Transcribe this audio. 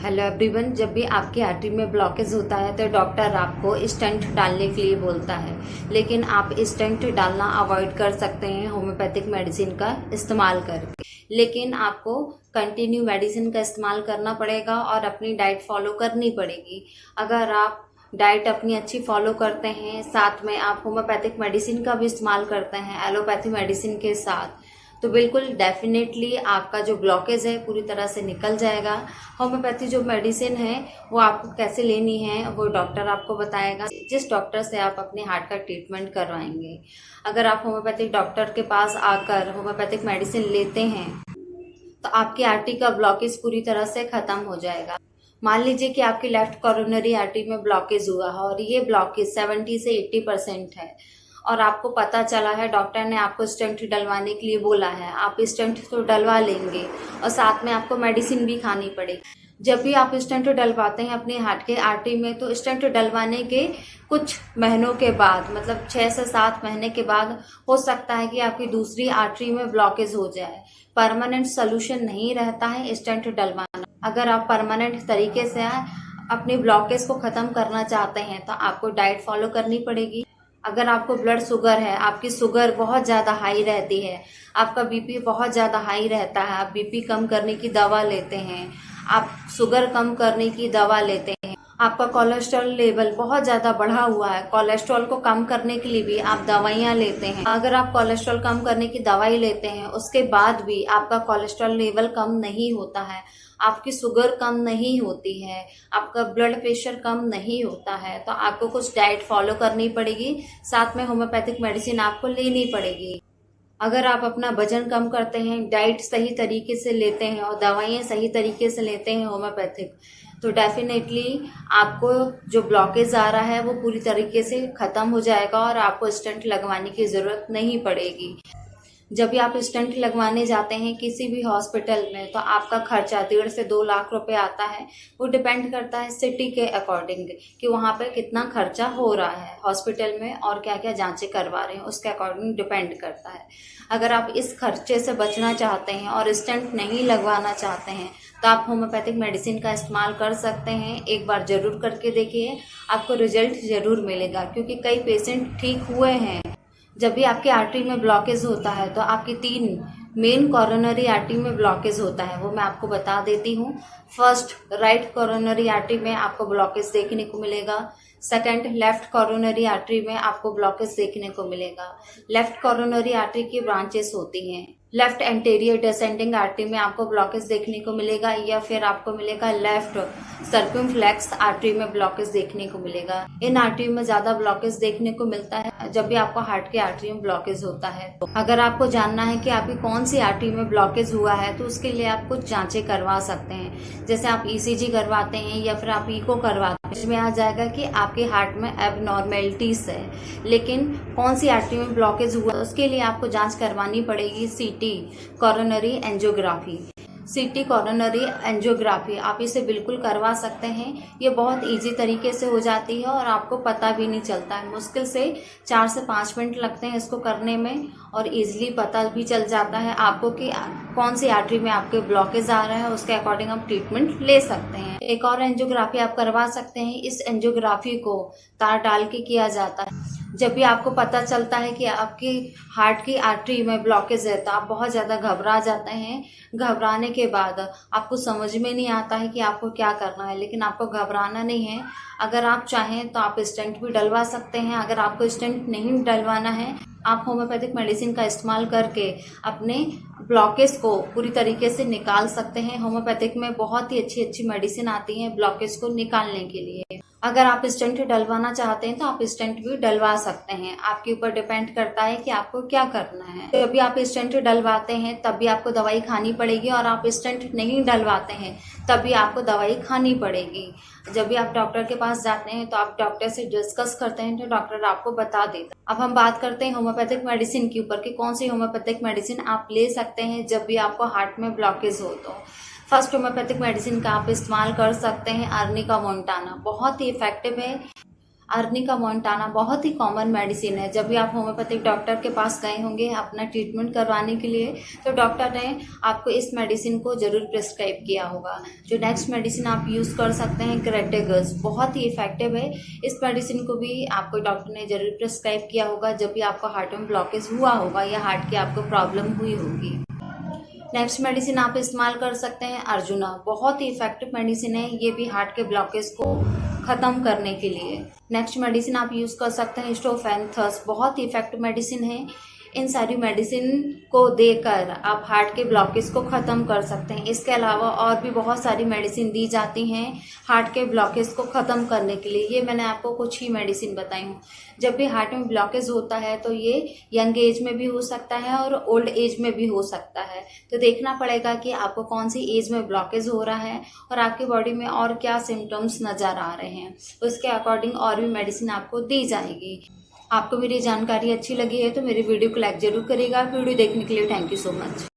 Hello everyone. जब भी आपकी आर्टरी में ब्लॉकेज होता है तो डॉक्टर आपको स्टंट डालने के लिए बोलता है, लेकिन आप स्टंट डालना अवॉइड कर सकते हैं होम्योपैथिक मेडिसिन का इस्तेमाल करके। लेकिन आपको कंटिन्यू मेडिसिन का इस्तेमाल करना पड़ेगा और अपनी डाइट फॉलो करनी पड़ेगी। अगर आप डाइट अपनी अच्छी फॉलो करते हैं, साथ में आप होम्योपैथिक मेडिसिन का भी इस्तेमाल करते हैं एलोपैथी मेडिसिन के साथ, तो बिल्कुल डेफिनेटली आपका जो ब्लॉकेज है पूरी तरह से निकल जाएगा। होम्योपैथी जो मेडिसिन है वो आपको कैसे लेनी है वो डॉक्टर आपको बताएगा, जिस डॉक्टर से आप अपने हार्ट का ट्रीटमेंट करवाएंगे। अगर आप होम्योपैथिक डॉक्टर के पास आकर होम्योपैथिक मेडिसिन लेते हैं तो आपकी आर्टरी का ब्लॉकेज पूरी तरह से खत्म हो जाएगा। मान लीजिए कि आपकी लेफ्ट कोरोनरी आर्टरी में ब्लॉकेज हुआ है और ये ब्लॉकेज 70 से 80% है और आपको पता चला है, डॉक्टर ने आपको स्टंट डलवाने के लिए बोला है, आप स्टंट तो डलवा लेंगे और साथ में आपको मेडिसिन भी खानी पड़ेगी। जब भी आप स्टंट डलवाते हैं अपने हार्ट के आर्टरी में, तो स्टंट डलवाने के कुछ महीनों के बाद, मतलब 6 से 7 महीने के बाद हो सकता है कि आपकी दूसरी आर्टरी में ब्लॉकेज हो जाए। परमानेंट सोल्यूशन नहीं रहता है स्टंट डलवाना। अगर आप परमानेंट तरीके से अपने ब्लॉकेज को खत्म करना चाहते हैं तो आपको डाइट फॉलो करनी पड़ेगी। अगर आपको ब्लड शुगर है, आपकी शुगर बहुत ज़्यादा हाई रहती है, आपका बीपी बहुत ज़्यादा हाई रहता है, आप बीपी कम करने की दवा लेते हैं, आप शुगर कम करने की दवा लेते हैं, आपका कोलेस्ट्रॉल लेवल बहुत ज़्यादा बढ़ा हुआ है, कोलेस्ट्रॉल को कम करने के लिए भी आप दवाइयाँ लेते हैं। अगर आप कोलेस्ट्रॉल कम करने की दवाई लेते हैं उसके बाद भी आपका कोलेस्ट्रॉल लेवल कम नहीं होता है, आपकी शुगर कम नहीं होती है, आपका ब्लड प्रेशर कम नहीं होता है, तो आपको कुछ डाइट फॉलो करनी पड़ेगी, साथ में होम्योपैथिक मेडिसिन आपको लेनी पड़ेगी। अगर आप अपना वजन कम करते हैं, डाइट सही तरीके से लेते हैं और दवाइयाँ सही तरीके से लेते हैं होम्योपैथिक, तो डेफिनेटली आपको जो ब्लॉकेज आ रहा है वो पूरी तरीके से खत्म हो जाएगा और आपको स्टंट लगवाने की जरूरत नहीं पड़ेगी। जब भी आप स्टंट लगवाने जाते हैं किसी भी हॉस्पिटल में, तो आपका खर्चा 1.5 से 2 लाख रुपए आता है। वो डिपेंड करता है सिटी के अकॉर्डिंग कि वहाँ पे कितना खर्चा हो रहा है हॉस्पिटल में और क्या क्या जांचें करवा रहे हैं, उसके अकॉर्डिंग डिपेंड करता है। अगर आप इस खर्चे से बचना चाहते हैं और स्टंट नहीं लगवाना चाहते हैं तो आप होम्योपैथिक मेडिसिन का इस्तेमाल कर सकते हैं। एक बार जरूर करके देखिए, आपको रिजल्ट जरूर मिलेगा, क्योंकि कई पेशेंट ठीक हुए हैं। जब भी आपकी आर्टरी में ब्लॉकेज होता है तो आपकी 3 मेन कोरोनरी आर्टरी में ब्लॉकेज होता है, वो मैं आपको बता देती हूँ। फर्स्ट, राइट कोरोनरी आर्टरी में आपको ब्लॉकेज देखने को मिलेगा। सेकंड, लेफ्ट कोरोनरी आर्टरी में आपको ब्लॉकेज देखने को मिलेगा। लेफ्ट कोरोनरी आर्टरी की ब्रांचेस होती हैं। लेफ्ट एंटेरियर डिसेंडिंग आर्टरी में आपको ब्लॉकेज देखने को मिलेगा, या फिर आपको मिलेगा लेफ्ट सर्कमफ्लेक्स आर्टरी में ब्लॉकेज देखने को मिलेगा। इन आर्टरी में ज्यादा ब्लॉकेज देखने को मिलता है जब भी आपको हार्ट की आर्टरी में ब्लॉकेज होता है। तो अगर आपको जानना है कि आपकी कौन सी आर्टरी में ब्लॉकेज हुआ है तो उसके लिए आप कुछ जांचें करवा सकते हैं। जैसे आप ईसीजी करवाते हैं या फिर आप इको करवाते हैं, इसमें आ जाएगा कि आपके हार्ट में एबनॉर्मेलिटीज है। लेकिन कौन सी आर्टरी में ब्लॉकेज हुआ उसके लिए आपको जांच करवानी पड़ेगी सीटी कोरोनरी एंजियोग्राफी। सीटी कोरोनरी एंजियोग्राफी आप इसे बिल्कुल करवा सकते हैं। ये बहुत इजी तरीके से हो जाती है और आपको पता भी नहीं चलता है। मुश्किल से 4 से 5 मिनट लगते हैं इसको करने में और इजीली पता भी चल जाता है आपको कि कौन सी आर्टरी में आपके ब्लॉकेज आ रहा है, उसके अकॉर्डिंग आप ट्रीटमेंट ले सकते हैं। एक और एंजियोग्राफी आप करवा सकते हैं। इस एंजियोग्राफी को तार डाल के किया जाता है। जब भी आपको पता चलता है कि आपकी हार्ट की आर्टरी में ब्लॉकेज है तो आप बहुत ज़्यादा घबरा जाते हैं। घबराने के बाद आपको समझ में नहीं आता है कि आपको क्या करना है, लेकिन आपको घबराना नहीं है। अगर आप चाहें तो आप स्टंट भी डलवा सकते हैं। अगर आपको स्टंट नहीं डलवाना है, आप होम्योपैथिक मेडिसिन का इस्तेमाल करके अपने ब्लॉकेज को पूरी तरीके से निकाल सकते हैं। होम्योपैथिक में बहुत ही अच्छी अच्छी मेडिसिन आती है ब्लॉकेज को निकालने के लिए। अगर आप स्टंट डलवाना चाहते हैं तो आप स्टंट भी डलवा सकते हैं। आपके ऊपर डिपेंड करता है कि आपको क्या करना है। जब भी आप स्टंट डलवाते हैं तब भी आपको दवाई खानी पड़ेगी और आप स्टंट नहीं डलवाते हैं तब भी आपको दवाई खानी पड़ेगी। जब भी आप डॉक्टर के पास जाते हैं तो आप डॉक्टर से डिस्कस करते हैं तो डॉक्टर आपको बता देता है। अब हम बात करते हैं होम्योपैथिक मेडिसिन के ऊपर कि कौन सी होम्योपैथिक मेडिसिन आप ले सकते हैं जब भी आपको हार्ट में ब्लॉकेज हो। तो फर्स्ट होम्योपैथिक मेडिसिन का आप इस्तेमाल कर सकते हैं आर्निका मोंटाना। बहुत ही इफेक्टिव है। अर्निका मोंटाना बहुत ही कॉमन मेडिसिन है। जब भी आप होम्योपैथिक डॉक्टर के पास गए होंगे अपना ट्रीटमेंट करवाने के लिए, तो डॉक्टर ने आपको इस मेडिसिन को जरूर प्रिस्क्राइब किया होगा। जो नेक्स्ट मेडिसिन आप यूज़ कर सकते हैं क्रेटेगस, बहुत ही इफेक्टिव है। इस मेडिसिन को भी आपको डॉक्टर ने जरूर प्रिस्क्राइब किया होगा जब भी आपको हार्ट में ब्लॉकेज हुआ होगा या हार्ट की आपको प्रॉब्लम हुई होगी। नेक्स्ट मेडिसिन आप इस्तेमाल कर सकते हैं अर्जुना, बहुत ही इफेक्टिव मेडिसिन है ये भी हार्ट के ब्लॉकेज को ख़त्म करने के लिए। नेक्स्ट मेडिसिन आप यूज़ कर सकते हैं स्टोफेंथस, बहुत ही इफेक्टिव मेडिसिन है। इन सारी मेडिसिन को देकर आप हार्ट के ब्लॉकेज को ख़त्म कर सकते हैं। इसके अलावा और भी बहुत सारी मेडिसिन दी जाती हैं हार्ट के ब्लॉकेज को ख़त्म करने के लिए। ये मैंने आपको कुछ ही मेडिसिन बताई हूँ। जब भी हार्ट में ब्लॉकेज होता है तो ये यंग एज में भी हो सकता है और ओल्ड एज में भी हो सकता है। तो देखना पड़ेगा कि आपको कौन सी एज में ब्लॉकेज हो रहा है और आपकी बॉडी में और क्या सिम्टम्स नज़र आ रहे हैं, उसके अकॉर्डिंग और भी मेडिसिन आपको दी जाएगी। आपको मेरी जानकारी अच्छी लगी है तो मेरी वीडियो को लाइक जरूर करिएगा। वीडियो देखने के लिए थैंक यू सो मच।